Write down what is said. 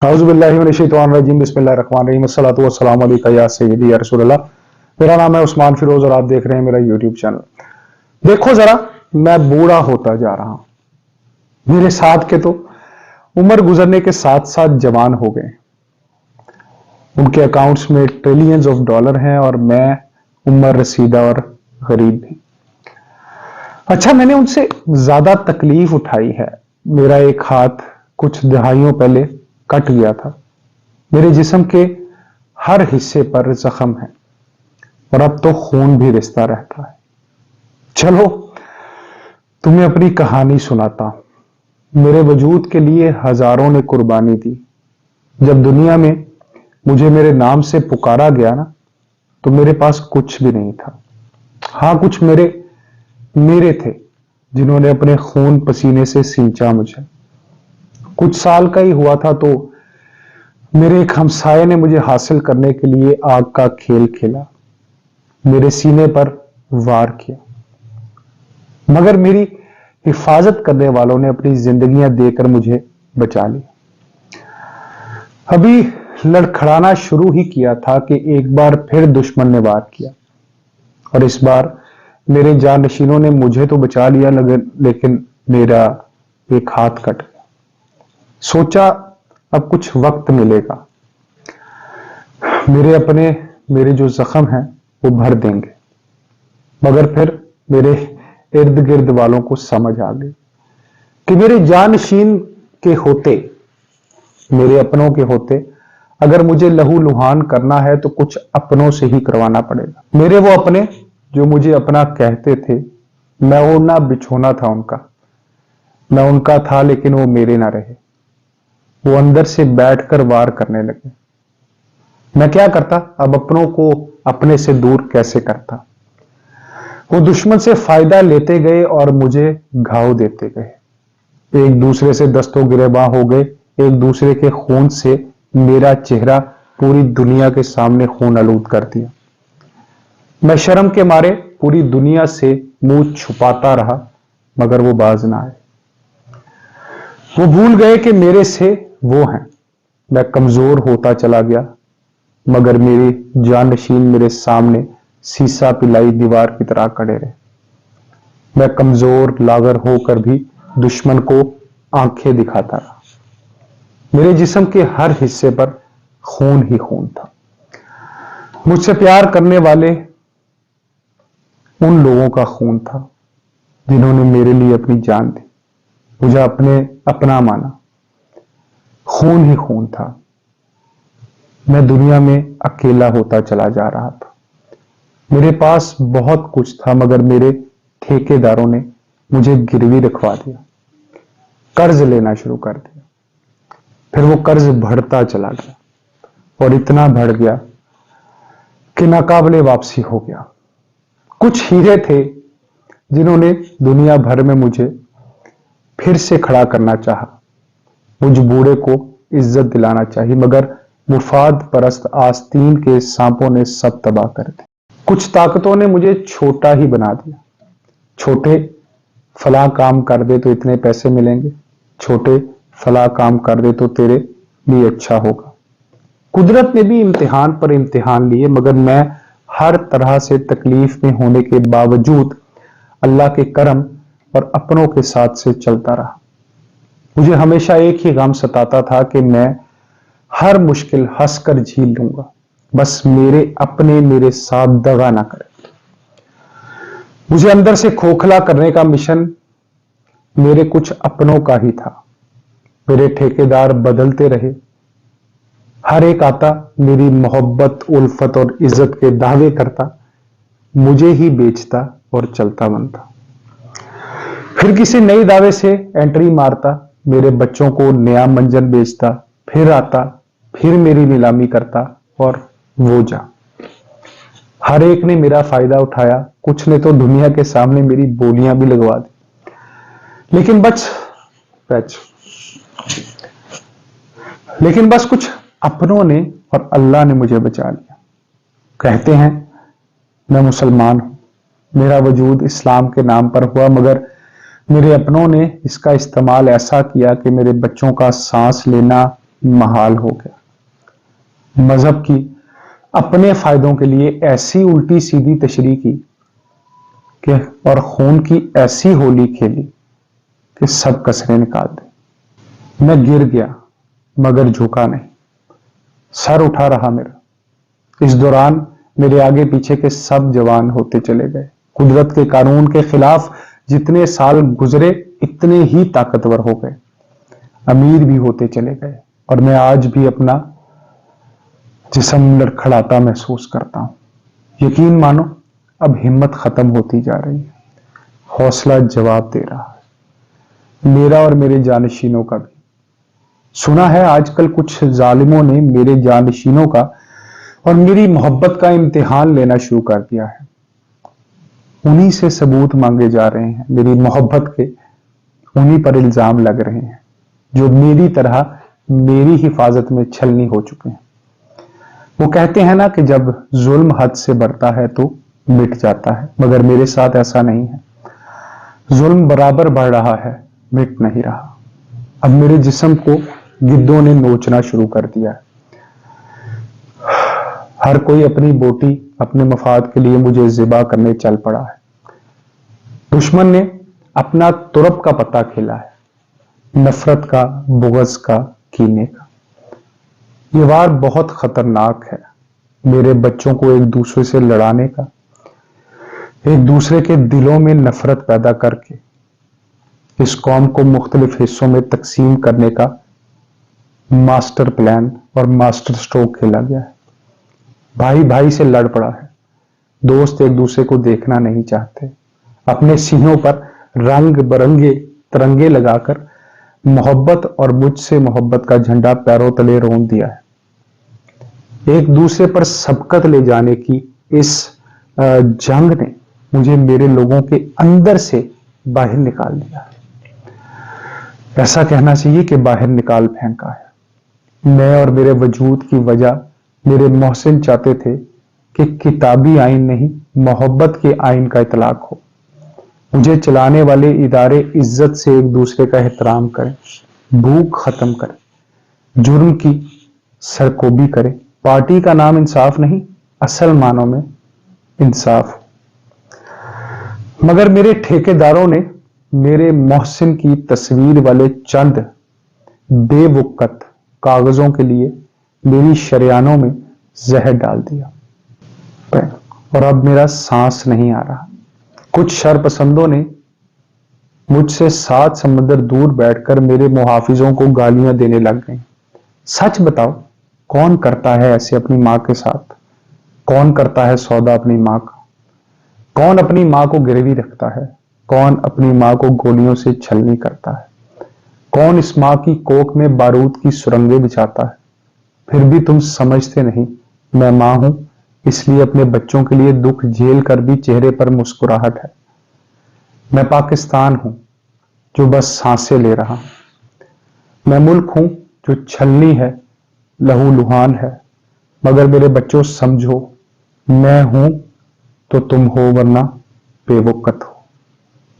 औज़ुबिल्लाहिमिनश्शैतानिर्रजीम बिस्मिल्लाहिर्रहमानिर्रहीम अस्सलातु वस्सलामु अलैका या सय्यदी या रसूल अल्लाह। मेरा नाम है उस्मान फिरोज और आप देख रहे हैं मेरा यूट्यूब चैनल। देखो जरा, मैं बूढ़ा होता जा रहा हूं। मेरे साथ के तो उम्र गुजरने के साथ साथ जवान हो गए। उनके अकाउंट्स में ट्रिलियंस ऑफ डॉलर हैं और मैं उम्र रसीदा और गरीब भी। अच्छा, मैंने उनसे ज्यादा तकलीफ उठाई है। मेरा एक हाथ कुछ दहाइयों पहले कट गया था। मेरे जिस्म के हर हिस्से पर जख्म है और अब तो खून भी रिसता रहता है। चलो तुम्हें अपनी कहानी सुनाता हूं। मेरे वजूद के लिए हजारों ने कुर्बानी दी। जब दुनिया में मुझे मेरे नाम से पुकारा गया ना, तो मेरे पास कुछ भी नहीं था। हाँ, कुछ मेरे थे जिन्होंने अपने खून पसीने से सींचा मुझे। कुछ साल का ही हुआ था तो मेरे एक हमसाये ने मुझे हासिल करने के लिए आग का खेल खेला, मेरे सीने पर वार किया, मगर मेरी हिफाजत करने वालों ने अपनी जिंदगियां देकर मुझे बचा लिया। अभी लड़खड़ाना शुरू ही किया था कि एक बार फिर दुश्मन ने वार किया और इस बार मेरे जानशीनों ने मुझे तो बचा लिया, लेकिन मेरा एक हाथ कट गया। सोचा अब कुछ वक्त मिलेगा, मेरे जो जख्म हैं वो भर देंगे। मगर फिर मेरे इर्द गिर्द वालों को समझ आ गई कि मेरे जानशीन के होते, मेरे अपनों के होते, अगर मुझे लहू लुहान करना है तो कुछ अपनों से ही करवाना पड़ेगा। मेरे वो अपने जो मुझे अपना कहते थे, मैं ओढ़ना बिछोना था उनका। मैं उनका था लेकिन वो मेरे ना रहे। वो अंदर से बैठकर वार करने लगे। मैं क्या करता, अब अपनों को अपने से दूर कैसे करता। वो दुश्मन से फायदा लेते गए और मुझे घाव देते गए। एक दूसरे से दस्तों गिरेबां हो गए। एक दूसरे के खून से मेरा चेहरा पूरी दुनिया के सामने खून आलूद कर दिया। मैं शर्म के मारे पूरी दुनिया से मुंह छुपाता रहा, मगर वो बाज ना आए। वो भूल गए कि मेरे से वो हैं। मैं कमजोर होता चला गया, मगर मेरे जानशीन मेरे सामने सीसा पिलाई दीवार की तरह खड़े रहे। मैं कमजोर लागर होकर भी दुश्मन को आंखें दिखाता रहा। मेरे जिस्म के हर हिस्से पर खून ही खून था। मुझसे प्यार करने वाले उन लोगों का खून था जिन्होंने मेरे लिए अपनी जान दी, मुझे अपना माना। खून ही खून था। मैं दुनिया में अकेला होता चला जा रहा था। मेरे पास बहुत कुछ था, मगर मेरे ठेकेदारों ने मुझे गिरवी रखवा दिया, कर्ज लेना शुरू कर दिया। फिर वो कर्ज बढ़ता चला गया और इतना बढ़ गया कि नाकाबिले वापसी हो गया। कुछ हीरे थे जिन्होंने दुनिया भर में मुझे फिर से खड़ा करना चाहा, मुझ बूढ़े को इज्जत दिलाना चाहिए, मगर मुफाद परस्त आस्तीन के सांपों ने सब तबाह कर दिया। कुछ ताकतों ने मुझे छोटा ही बना दिया। छोटे, फला काम कर दे तो इतने पैसे मिलेंगे, छोटे फला काम कर दे तो तेरे लिए अच्छा होगा। कुदरत ने भी इम्तिहान पर इम्तिहान लिए, मगर मैं हर तरह से तकलीफ में होने के बावजूद अल्लाह के करम और अपनों के साथ से चलता रहा। मुझे हमेशा एक ही गम सताता था कि मैं हर मुश्किल हंसकर झील लूंगा, बस मेरे अपने मेरे साथ दगा ना करें। मुझे अंदर से खोखला करने का मिशन मेरे कुछ अपनों का ही था। मेरे ठेकेदार बदलते रहे। हर एक आता मेरी मोहब्बत, उल्फत और इज्जत के दावे करता, मुझे ही बेचता और चलता बनता। फिर किसी नई दावे से एंट्री मारता, मेरे बच्चों को नया मंजन बेचता, फिर आता, फिर मेरी नीलामी करता और वो जा। हर एक ने मेरा फायदा उठाया। कुछ ने तो दुनिया के सामने मेरी बोलियां भी लगवा दी, लेकिन बस कुछ अपनों ने और अल्लाह ने मुझे बचा लिया। कहते हैं मैं मुसलमान हूं, मेरा वजूद इस्लाम के नाम पर हुआ, मगर मेरे अपनों ने इसका इस्तेमाल ऐसा किया कि मेरे बच्चों का सांस लेना, महाल हो गया। मजहब की अपने फायदों के लिए ऐसी उल्टी सीधी तशरीह की कि और खून की ऐसी होली खेली कि सब कसरे निकाल दे। मैं गिर गया मगर झुका नहीं, सर उठा रहा मेरा। इस दौरान मेरे आगे पीछे के सब जवान होते चले गए। कुदरत के कानून के खिलाफ जितने साल गुजरे इतने ही ताकतवर हो गए, अमीर भी होते चले गए, और मैं आज भी अपना जिस्म लड़खड़ाता महसूस करता हूं। यकीन मानो अब हिम्मत खत्म होती जा रही है, हौसला जवाब दे रहा है, मेरा और मेरे जानशीनों का भी। सुना है आजकल कुछ जालिमों ने मेरे जानशीनों का और मेरी मोहब्बत का इम्तिहान लेना शुरू कर दिया है। उन्हीं से सबूत मांगे जा रहे हैं, मेरी मोहब्बत के उन्हीं पर इल्जाम लग रहे हैं जो मेरी तरह मेरी हिफाजत में छलनी हो चुके हैं। वो कहते हैं ना कि जब जुल्म हद से बढ़ता है तो मिट जाता है, मगर मेरे साथ ऐसा नहीं है। जुल्म बराबर बढ़ रहा है, मिट नहीं रहा। अब मेरे जिस्म को गिद्धों ने नोचना शुरू कर दिया है। हर कोई अपनी बोटी अपने मफाद के लिए मुझे ज़िबा करने चल पड़ा है। दुश्मन ने अपना तुरब का पत्ता खेला है, नफरत का, बुग़्ज़ का, कीने का। ये वार बहुत खतरनाक है, मेरे बच्चों को एक दूसरे से लड़ाने का, एक दूसरे के दिलों में नफरत पैदा करके इस कौम को मुख्तलिफ हिस्सों में तकसीम करने का मास्टर प्लान और मास्टर स्ट्रोक खेला गया है। भाई भाई से लड़ पड़ा है, दोस्त एक दूसरे को देखना नहीं चाहते, अपने सीनों पर रंग बिरंगे तिरंगे लगाकर मोहब्बत और मुझसे मोहब्बत का झंडा पैरों तले रोन दिया है। एक दूसरे पर सबकत ले जाने की इस जंग ने मुझे मेरे लोगों के अंदर से बाहर निकाल दिया। ऐसा कहना चाहिए कि बाहर निकाल फेंका है। मैं और मेरे वजूद की वजह मेरे मोहसिन चाहते थे कि किताबी आइन नहीं, मोहब्बत के आइन का इतलाक हो। मुझे चलाने वाले इदारे इज्जत से एक दूसरे का एहतराम करें, भूख खत्म करें, जुर्म की सरकोबी करें। पार्टी का नाम इंसाफ नहीं, असल मानों में इंसाफ। मगर मेरे ठेकेदारों ने मेरे मोहसिन की तस्वीर वाले चंद बेवकत कागजों के लिए मेरी शरियानों में जहर डाल दिया, और अब मेरा सांस नहीं आ रहा। कुछ शरपसंदों ने मुझसे 7 समंदर दूर बैठकर मेरे मुहाफिजों को गालियां देने लग गए। सच बताओ, कौन करता है ऐसे अपनी मां के साथ? कौन करता है सौदा अपनी मां का? कौन अपनी मां को गिरवी रखता है? कौन अपनी मां को गोलियों से छलनी करता है? कौन इस मां की कोख में बारूद की सुरंगें बिछाता है? फिर भी तुम समझते नहीं, मैं मां हूं, इसलिए अपने बच्चों के लिए दुख झेल कर भी चेहरे पर मुस्कुराहट है। मैं पाकिस्तान हूं जो बस सांसें ले रहा हूं। मैं मुल्क हूं जो छलनी है, लहू लुहान है, मगर मेरे बच्चों समझो, मैं हूं तो तुम हो, वरना बेवकत हो।